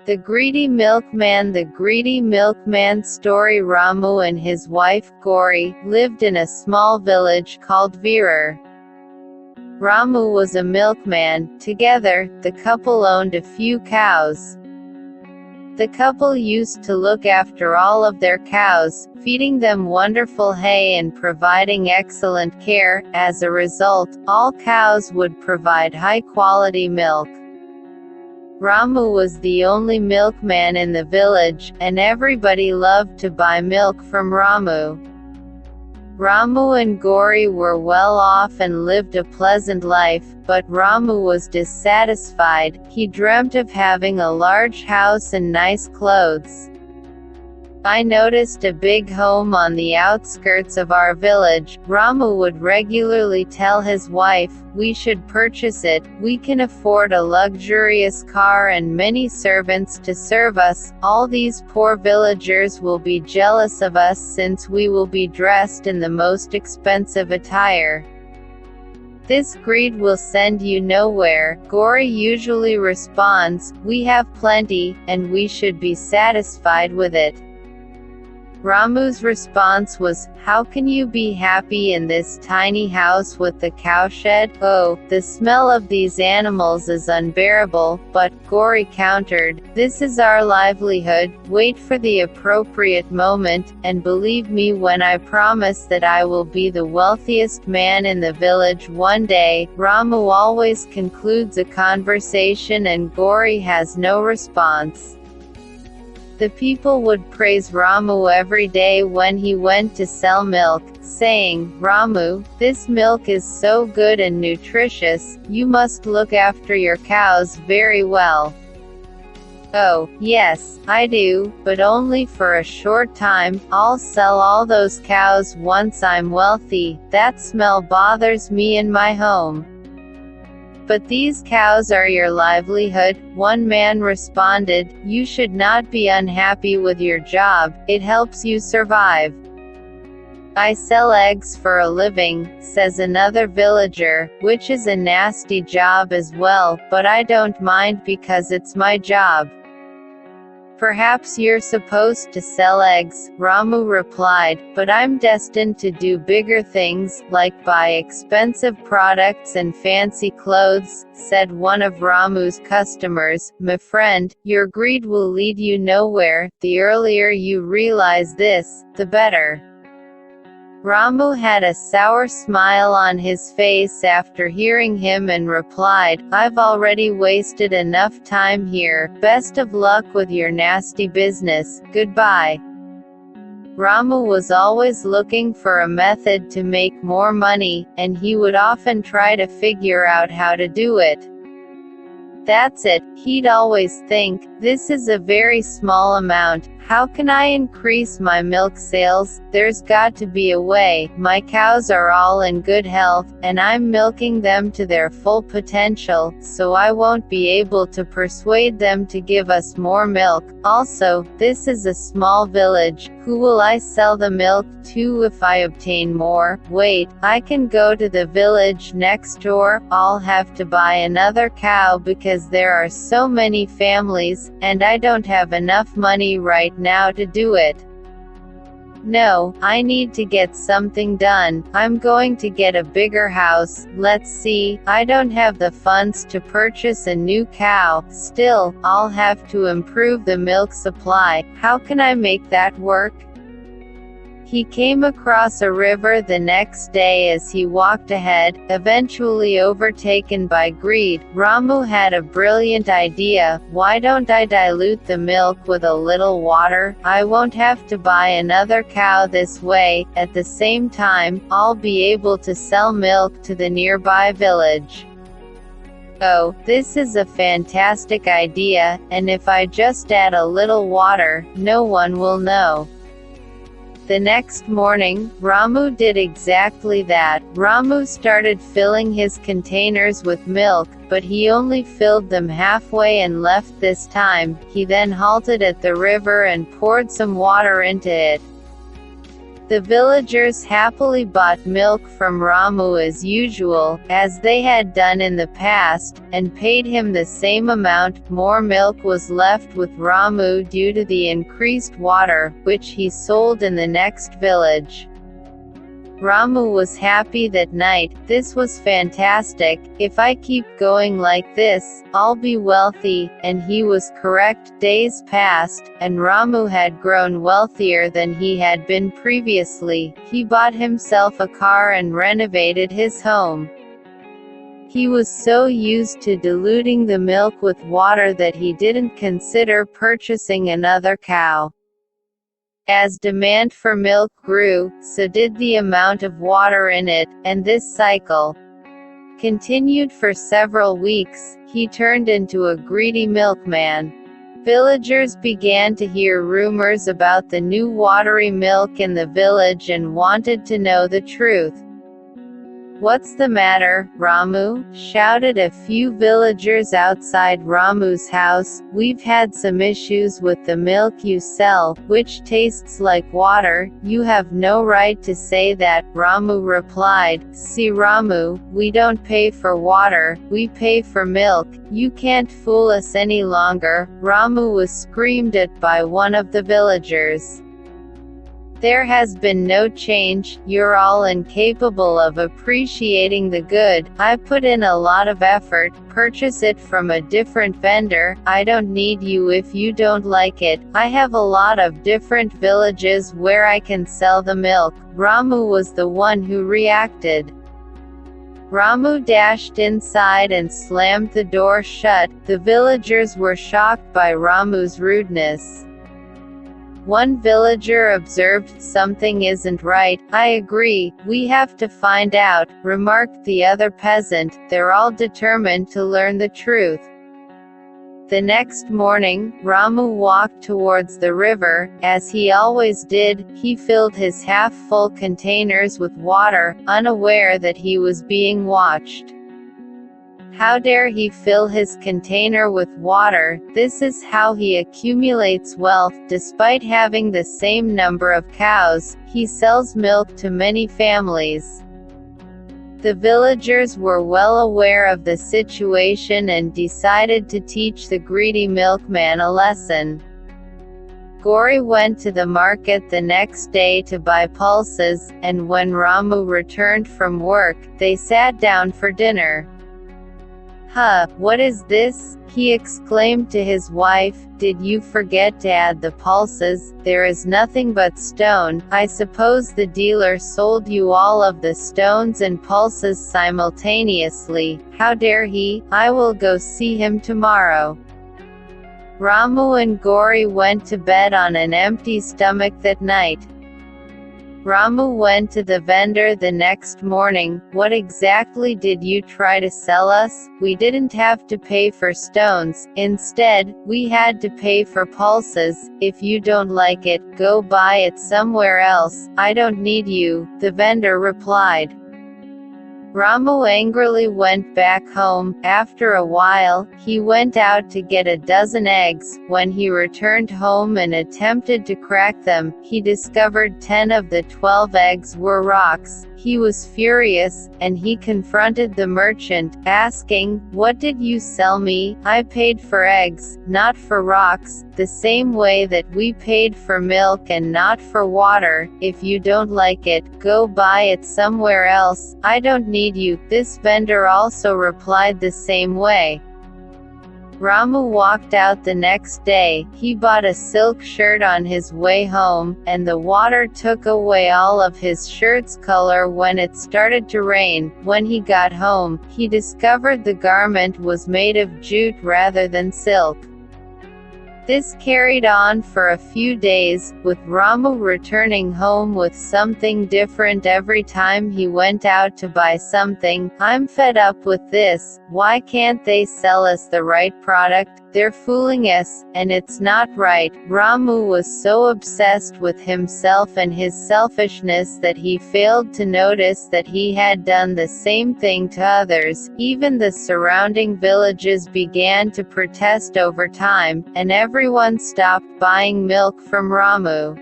The Greedy Milkman. The Greedy Milkman story. Ramu and his wife, Gauri, lived in a small village called Virar. Ramu was a milkman. Together, the couple owned a few cows. The couple used to look after all of their cows, feeding them wonderful hay and providing excellent care. As a result, all cows would provide high-quality milk. Ramu was the only milkman in the village, and everybody loved to buy milk from Ramu. Ramu and Gauri were well off and lived a pleasant life, but Ramu was dissatisfied. He dreamt of having a large house and nice clothes. I noticed a big home on the outskirts of our village. Ramu would regularly tell his wife, "We should purchase it, we can afford a luxurious car and many servants to serve us. All these poor villagers will be jealous of us since we will be dressed in the most expensive attire. This greed will send you nowhere." Gauri usually responds, "We have plenty, and we should be satisfied with it." Ramu's response was, "How can you be happy in this tiny house with the cowshed? Oh, the smell of these animals is unbearable." But, Gauri countered, "This is our livelihood, wait for the appropriate moment, and believe me when I promise that I will be the wealthiest man in the village one day." Ramu always concludes a conversation and Gauri has no response. The people would praise Ramu every day when he went to sell milk, saying, "Ramu, this milk is so good and nutritious, you must look after your cows very well." "Oh, yes, I do, but only for a short time. I'll sell all those cows once I'm wealthy. That smell bothers me in my home." "But these cows are your livelihood," one man responded. "You should not be unhappy with your job, it helps you survive." "I sell eggs for a living," says another villager, "which is a nasty job as well, but I don't mind because it's my job." "Perhaps you're supposed to sell eggs," Ramu replied, "but I'm destined to do bigger things, like buy expensive products and fancy clothes," said one of Ramu's customers. "My friend, your greed will lead you nowhere. The earlier you realize this, the better." Ramu had a sour smile on his face after hearing him and replied, "I've already wasted enough time here. Best of luck with your nasty business. Goodbye." Ramu was always looking for a method to make more money, and he would often try to figure out how to do it. That's it, he'd always think, "This is a very small amount. How can I increase my milk sales? There's got to be a way. My cows are all in good health, and I'm milking them to their full potential, so I won't be able to persuade them to give us more milk. Also, this is a small village. Who will I sell the milk to if I obtain more? Wait, I can go to the village next door. I'll have to buy another cow because there are so many families, and I don't have enough money right now to do it. No, I need to get something done. I'm going to get a bigger house. Let's see, I don't have the funds to purchase a new cow. Still, I'll have to improve the milk supply. How can I make that work?" He came across a river the next day as he walked ahead, eventually overtaken by greed. Ramu had a brilliant idea. "Why don't I dilute the milk with a little water? I won't have to buy another cow this way. At the same time, I'll be able to sell milk to the nearby village. Oh, this is a fantastic idea, and if I just add a little water, no one will know." The next morning, Ramu did exactly that. Ramu started filling his containers with milk, but he only filled them halfway and left this time. He then halted at the river and poured some water into it. The villagers happily bought milk from Ramu as usual, as they had done in the past, and paid him the same amount. More milk was left with Ramu due to the increased water, which he sold in the next village. Ramu was happy that night. This was fantastic. If I keep going like this, I'll be wealthy, and he was correct. Days passed, and Ramu had grown wealthier than he had been previously. He bought himself a car and renovated his home. He was so used to diluting the milk with water that he didn't consider purchasing another cow. As demand for milk grew, so did the amount of water in it, and this cycle continued for several weeks. He turned into a greedy milkman. Villagers began to hear rumors about the new watery milk in the village and wanted to know the truth. "What's the matter, Ramu?" shouted a few villagers outside Ramu's house. "We've had some issues with the milk you sell, which tastes like water." "You have no right to say that," Ramu replied. "See, Ramu, we don't pay for water, we pay for milk. You can't fool us any longer." Ramu was screamed at by one of the villagers. "There has been no change, you're all incapable of appreciating the good. I put in a lot of effort, purchase it from a different vendor. I don't need you if you don't like it. I have a lot of different villages where I can sell the milk." Ramu was the one who reacted. Ramu dashed inside and slammed the door shut. The villagers were shocked by Ramu's rudeness. One villager observed, "Something isn't right." "I agree, we have to find out," remarked the other peasant. They're all determined to learn the truth. The next morning, Ramu walked towards the river. As he always did, he filled his half-full containers with water, unaware that he was being watched. How dare he fill his container with water? This is how he accumulates wealth. Despite having the same number of cows, he sells milk to many families. The villagers were well aware of the situation and decided to teach the greedy milkman a lesson. Gauri went to the market the next day to buy pulses, and when Ramu returned from work, they sat down for dinner. "Huh, what is this?" he exclaimed to his wife. "Did you forget to add the pulses? There is nothing but stone. I suppose the dealer sold you all of the stones and pulses simultaneously. How dare he? I will go see him tomorrow." Ramu and Gauri went to bed on an empty stomach that night. Ramu went to the vendor the next morning. "What exactly did you try to sell us? We didn't have to pay for stones. Instead, we had to pay for pulses. If you don't like it, go buy it somewhere else. I don't need you," the vendor replied. Ramu angrily went back home. After a while, he went out to get a dozen eggs. When he returned home and attempted to crack them, he discovered 10 of the 12 eggs were rocks. He was furious, and he confronted the merchant, asking, "What did you sell me? I paid for eggs, not for rocks, the same way that we paid for milk and not for water. If you don't like it, go buy it somewhere else. I don't need you." This vendor also replied the same way. Ramu walked out the next day. He bought a silk shirt on his way home, and the water took away all of his shirt's color when it started to rain. When he got home, he discovered the garment was made of jute rather than silk. This carried on for a few days, with Ramu returning home with something different every time he went out to buy something. "I'm fed up with this. Why can't they sell us the right product? They're fooling us, and it's not right." Ramu was so obsessed with himself and his selfishness that he failed to notice that he had done the same thing to others. Even the surrounding villages began to protest over time, and everyone stopped buying milk from Ramu.